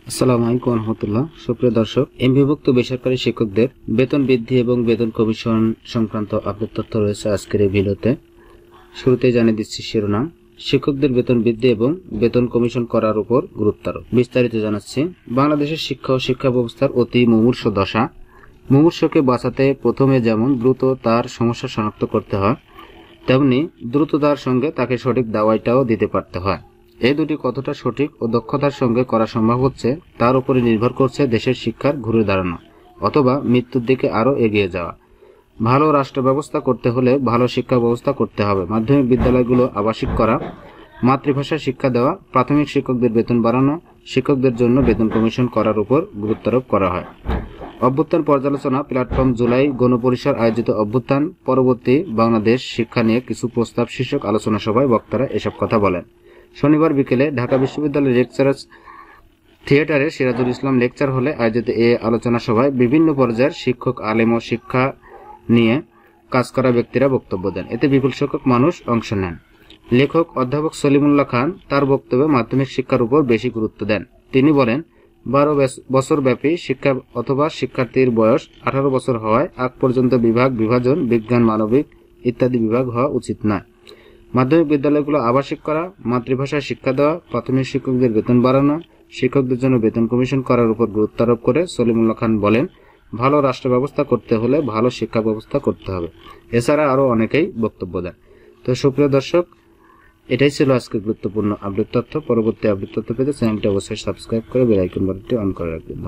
আসসালামু আলাইকুম রহমতুল্লাহ। সুপ্রিয় দর্শক, এমপিভুক্ত বেসরকারি শিক্ষকদের বেতন বৃদ্ধি এবং বেতন কমিশন সংক্রান্ত আপডেট তথ্য রয়েছে আজকের এই ভিডিওতে। শুরুতেই জানিয়ে দিচ্ছি শিরোনাম: শিক্ষকদের বেতন বৃদ্ধি এবং বেতন কমিশন করার উপর গুরুত্ব আরোপ। বিস্তারিত জানাচ্ছি। বাংলাদেশের শিক্ষা ও শিক্ষা ব্যবস্থার অতি মুমূর্ষু দশা। মুমূর্ষকে বাঁচাতে প্রথমে যেমন দ্রুত তার সমস্যা শনাক্ত করতে হয়, তেমনি দ্রুততার সঙ্গে তাকে সঠিক দাওয়াইটাও দিতে পারতে হয়। এই দুটি কতটা সঠিক ও দক্ষতার সঙ্গে করা সম্ভব হচ্ছে তার উপরে নির্ভর করছে দেশের শিক্ষার ঘুরে দাঁড়ানো অথবা মৃত্যুর দিকে আরও এগিয়ে যাওয়া। ভালো রাষ্ট্র ব্যবস্থা করতে হলে ভালো শিক্ষা ব্যবস্থা করতে হবে। মাধ্যমিক বিদ্যালয়গুলো আবাসিক করা, মাতৃভাষায় শিক্ষা দেওয়া, প্রাথমিক শিক্ষকদের বেতন বাড়ানো, শিক্ষকদের জন্য বেতন কমিশন করার উপর গুরুত্বারোপ করা হয়। অভ্যুত্থান পর্যালোচনা প্ল্যাটফর্ম জুলাই গণপরিসর আয়োজিত অভ্যুত্থান পরবর্তী বাংলাদেশ শিক্ষা নিয়ে কিছু প্রস্তাব শীর্ষক আলোচনা সভায় বক্তারা এসব কথা বলেন। শনিবার বিকেলে ঢাকা বিশ্ববিদ্যালয়ের লেকচারার্স থিয়েটারে সিরাজুল ইসলাম লেকচার হলে আয়োজিত এ আলোচনা সভায় বিভিন্ন পর্যায়ের শিক্ষক, আলেম ও শিক্ষা নিয়ে কাজ করা ব্যক্তিরা বক্তব্য দেন। এতে বিপুল সংখ্যক মানুষ অংশ নেন। লেখক অধ্যাপক সলিমুল্লাহ খান তার বক্তব্যে মাধ্যমিক শিক্ষার উপর বেশি গুরুত্ব দেন। তিনি বলেন, 12 বছর ব্যাপী শিক্ষা অথবা শিক্ষার্থীর বয়স 18 বছর হওয়ায় আগ পর্যন্ত বিভাগ বিভাজন, বিজ্ঞান, মানবিক ইত্যাদি বিভাগ হওয়া উচিত নয়। মাধ্যমিক বিদ্যালয়গুলো আবাসিক করা, মাতৃভাষায় শিক্ষা দেওয়া, প্রাথমিক শিক্ষকদের বেতন বাড়ানো, শিক্ষকদের জন্য বেতন কমিশন করার উপর গুরুত্ব আরোপ করে সলিমুল্লাহ খান বলেন, ভালো রাষ্ট্র ব্যবস্থা করতে হলে ভালো শিক্ষা ব্যবস্থা করতে হবে। এছাড়া আরো অনেকেই বক্তব্য দেন। তো সুপ্রিয় দর্শক, এটাই ছিল আজকে গুরুত্বপূর্ণ আপডেট তথ্য। পরবর্তী আপডেট তথ্য পেতে চ্যানেলটি অবশ্যই সাবস্ক্রাইব করে বেল আইকন বাটনটি অন করে রাখবেন।